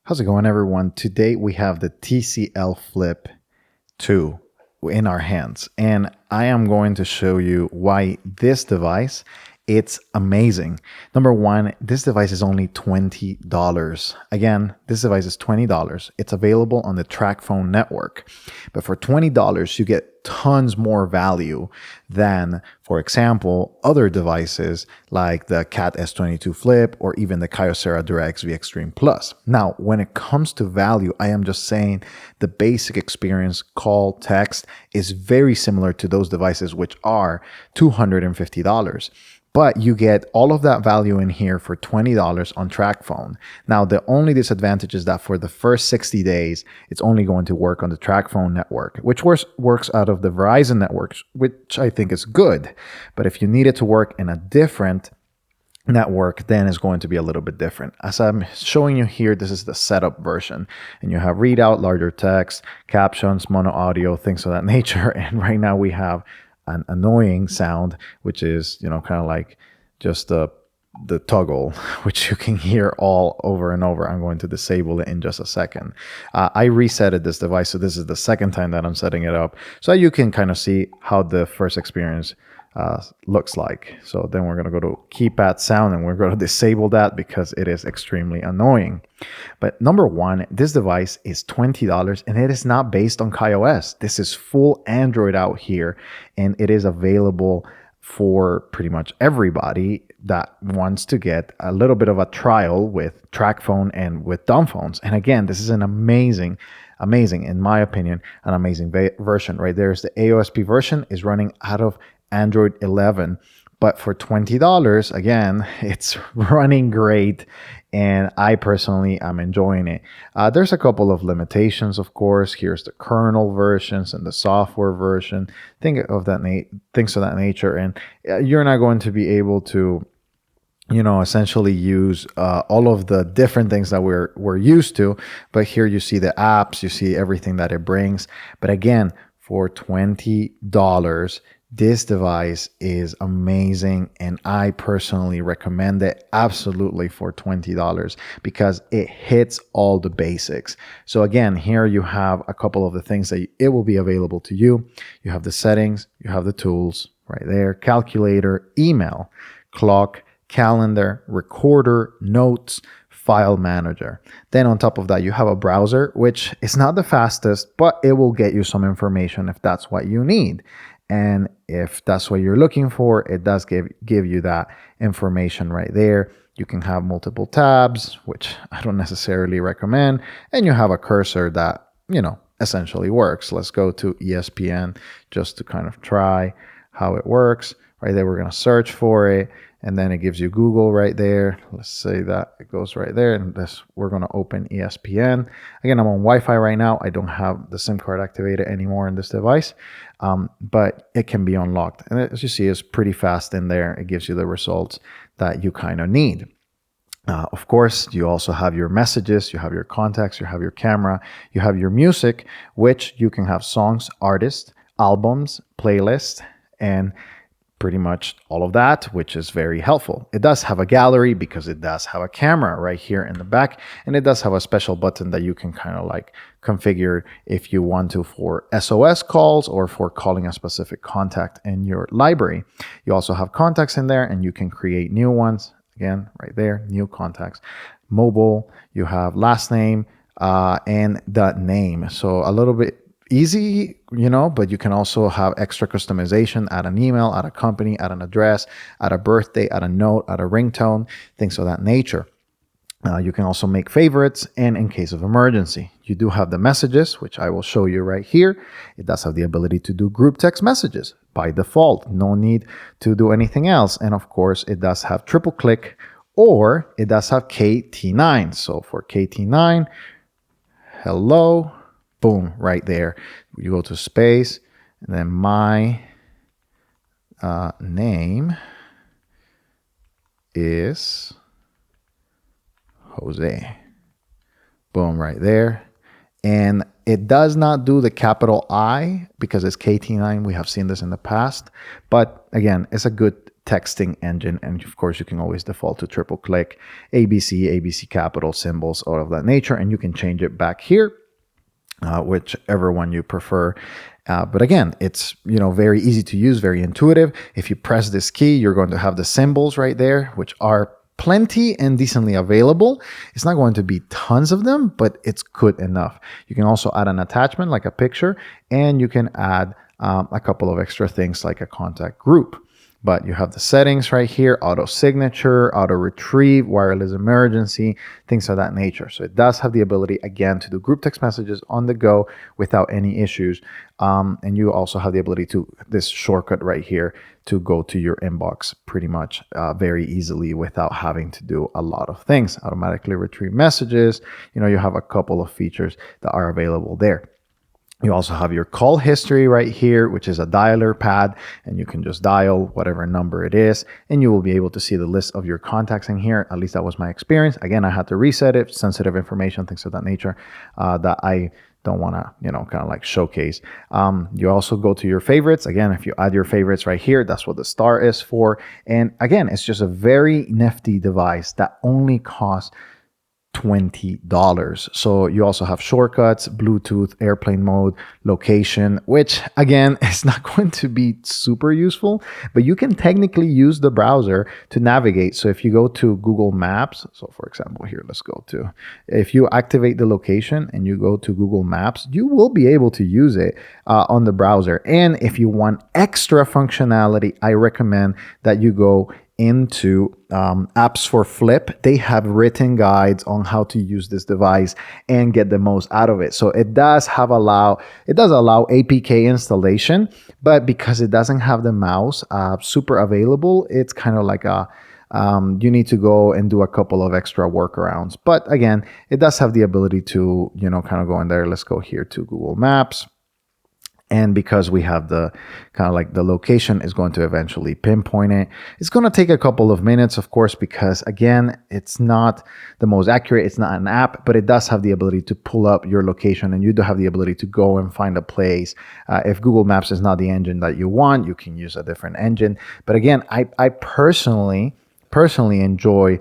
How's it going, everyone? Today we have the TCL Flip 2 in our hands, and I am going to show you why this device, it's amazing. Number one, this device is only $20. Again, this device is $20. It's available on the Tracfone network, but for $20 you get tons more value than, for example, other devices like the Cat S22 Flip or even the Kyocera DuraXV Extreme Plus. Now, when it comes to value, I am just saying the basic experience, call, text, is very similar to those devices, which are $250. But you get all of that value in here for $20 on Tracfone. Now, the only disadvantage is that for the first 60 days, it's only going to work on the Tracfone network, which works out of the Verizon network, which I think is good. But if you need it to work in a different network, then it's going to be a little bit different. As I'm showing you here, this is the setup version, and you have readout, larger text, captions, mono audio, things of that nature. And right now we have an annoying sound, which is, kind of like just the toggle, which you can hear all over and over. I'm going to disable it in just a second. I resetted this device, so this is the second time that I'm setting it up, so you can kind of see how the first experience looks like. So then we're going to go to keypad sound, and we're going to disable that because it is extremely annoying. But number one, this device is $20, and it is not based on KaiOS. This is full Android out here, and it is available for pretty much everybody that wants to get a little bit of a trial with Tracfone and with dumb phones. And again, this is an amazing, in my opinion, an amazing version. Right there's the AOSP version is running out of Android 11, but for $20, again, it's running great, and I personally am enjoying it. There's a couple of limitations, of course. Here's the kernel versions and the software version, things of that nature, and you're not going to be able to essentially use all of the different things that we're used to. But here you see the apps, you see everything that it brings. But again, for $20, this device is amazing, and I personally recommend it absolutely for $20 because it hits all the basics. So again, here you have a couple of the things that it will be available to you. You have the settings, you have the tools right there, calculator, email, clock, calendar, recorder, notes, file manager. Then on top of that, you have a browser, which is not the fastest, but it will get you some information if that's what you need. And if that's what you're looking for, it does give you that information right there. You can have multiple tabs, which I don't necessarily recommend. And you have a cursor that, essentially works. Let's go to ESPN just to kind of try how it works. Right there, we're going to search for it. And then it gives you Google right there. Let's say that it goes right there. And we're going to open ESPN. Again, I'm on Wi-Fi right now. I don't have the SIM card activated anymore in this device, but it can be unlocked. And as you see, it's pretty fast in there. It gives you the results that you kind of need. Of course, you also have your messages, you have your contacts, you have your camera, you have your music, which you can have songs, artists, albums, playlists, and pretty much all of that, which is very helpful. It does have a gallery because it does have a camera right here in the back, and it does have a special button that you can kind of like configure if you want to for SOS calls or for calling a specific contact in your library. You also have contacts in there, and you can create new ones. Again, right there, new contacts. Mobile, you have last name and the name. So a little bit easy, but you can also have extra customization, add an email, add a company, add an address, add a birthday, add a note, add a ringtone, things of that nature. You can also make favorites, and in case of emergency, you do have the messages, which I will show you right here. It does have the ability to do group text messages by default. No need to do anything else. And of course, it does have triple click, or it does have KT9. So for KT9, hello, boom, right there. You go to space, and then my name is Jose. Boom, right there. And it does not do the capital I because it's KT9. We have seen this in the past. But again, it's a good texting engine. And of course, you can always default to triple click, ABC, ABC capital symbols, all of that nature. And you can change it back here, whichever one you prefer. But again, it's very easy to use, very intuitive. If you press this key, you're going to have the symbols right there, which are plenty and decently available. It's not going to be tons of them, but it's good enough. You can also add an attachment like a picture, and you can add a couple of extra things like a contact group. But you have the settings right here: auto signature, auto retrieve, wireless emergency, things of that nature. So it does have the ability, again, to do group text messages on the go without any issues. And you also have the ability to, this shortcut right here, to go to your inbox pretty much very easily without having to do a lot of things. Automatically retrieve messages. You have a couple of features that are available there. You also have your call history right here, which is a dialer pad, and you can just dial whatever number it is, and you will be able to see the list of your contacts in here. At least that was my experience. Again, I had to reset it, sensitive information, things of that nature, that I don't want to, kind of like showcase. You also go to your favorites. Again, if you add your favorites right here, that's what the star is for. And again, it's just a very nifty device that only costs $20. So you also have shortcuts, Bluetooth, airplane mode, location, which again is not going to be super useful, but you can technically use the browser to navigate. So if you go to Google Maps, so for example, here, if you activate the location and you go to Google Maps, you will be able to use it on the browser. And if you want extra functionality, I recommend that you go into apps for Flip. They have written guides on how to use this device and get the most out of it. So it does allow APK installation, but because it doesn't have the mouse super available, it's kind of like you need to go and do a couple of extra workarounds. But again, it does have the ability to, kind of go in there. Let's go here to Google Maps. And because we have the kind of like the location is going to eventually pinpoint it. It's going to take a couple of minutes, of course, because again, it's not the most accurate. It's not an app, but it does have the ability to pull up your location, and you do have the ability to go and find a place. If Google Maps is not the engine that you want, you can use a different engine. But again, I personally enjoy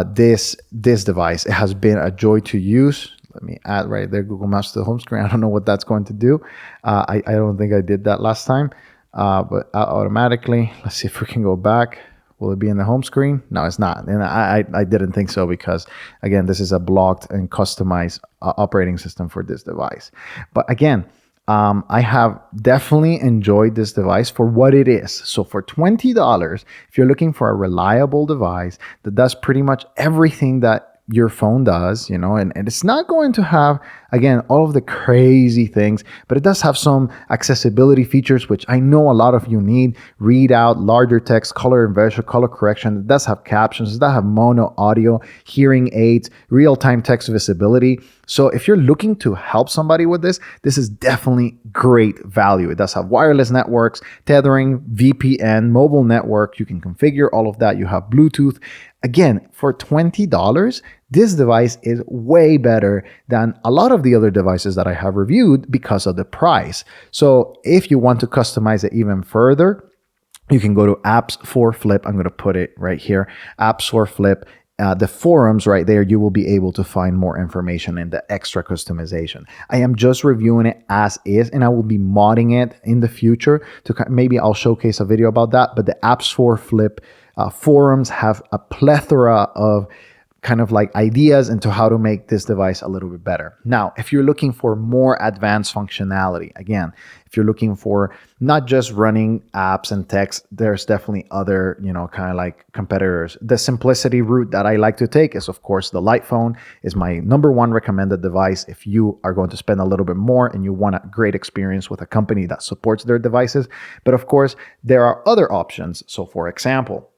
this device. It has been a joy to use. Let me add right there Google Maps to the home screen. I don't know what that's going to do. I don't think I did that last time, but automatically, let's see if we can go back. Will it be in the home screen? No, it's not. And I didn't think so because, again, this is a blocked and customized operating system for this device. But again, I have definitely enjoyed this device for what it is. So for $20, if you're looking for a reliable device that does pretty much everything that your phone does, and it's not going to have, again, all of the crazy things, but it does have some accessibility features, which I know a lot of you need. Read out, larger text, color inversion, color correction. It does have captions. It does have mono audio, hearing aids, real-time text visibility. So if you're looking to help somebody with this is definitely great value. It does have wireless networks, tethering, VPN, mobile network. You can configure all of that. You have Bluetooth. Again, for $20, this device is way better than a lot of the other devices that I have reviewed because of the price. So if you want to customize it even further, you can go to Apps for Flip. I'm going to put it right here, Apps for Flip. The forums right there, you will be able to find more information and the extra customization. I am just reviewing it as is, and I will be modding it in the future. Maybe I'll showcase a video about that. But the Apps for Flip forums have a plethora of kind of like ideas into how to make this device a little bit better. Now, if you're looking for more advanced functionality, again, if you're looking for not just running apps and text, there's definitely other, kind of like competitors. The simplicity route that I like to take is, of course, the Light Phone is my number one recommended device. If you are going to spend a little bit more and you want a great experience with a company that supports their devices. But of course, there are other options. So for example,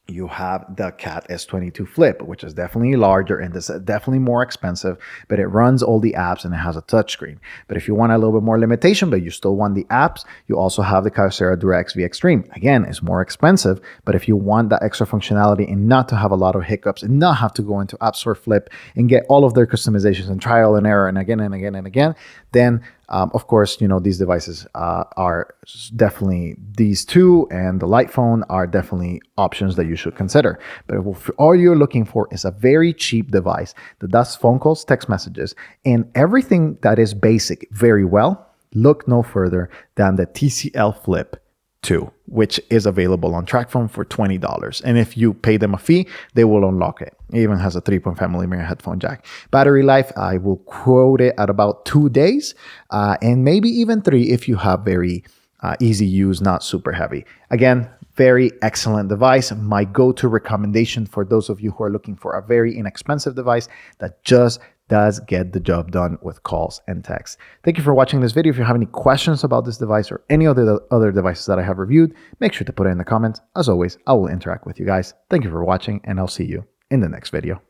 you have the Cat S22 Flip, which is definitely larger and is definitely more expensive, but it runs all the apps and it has a touchscreen. But if you want a little bit more limitation, but you still want the apps, you also have the Kyocera DureXV Extreme. Again, it's more expensive, but if you want that extra functionality and not to have a lot of hiccups and not have to go into Apps for Flip and get all of their customizations and trial and error and again and again and again, then Of course, these devices are definitely, these two and the light phone are definitely options that you should consider. But if all you're looking for is a very cheap device that does phone calls, text messages, and everything that is basic very well, look no further than the TCL Flip 2, which is available on Tracfone for $20. And if you pay them a fee, they will unlock it. It even has a 3.5mm headphone jack. Battery life, I will quote it at about 2 days, and maybe even 3 if you have very easy use, not super heavy. Again, very excellent device. My go-to recommendation for those of you who are looking for a very inexpensive device that just does get the job done with calls and texts. Thank you for watching this video. If you have any questions about this device or any other devices that I have reviewed, make sure to put it in the comments. As always, I will interact with you guys. Thank you for watching, and I'll see you in the next video.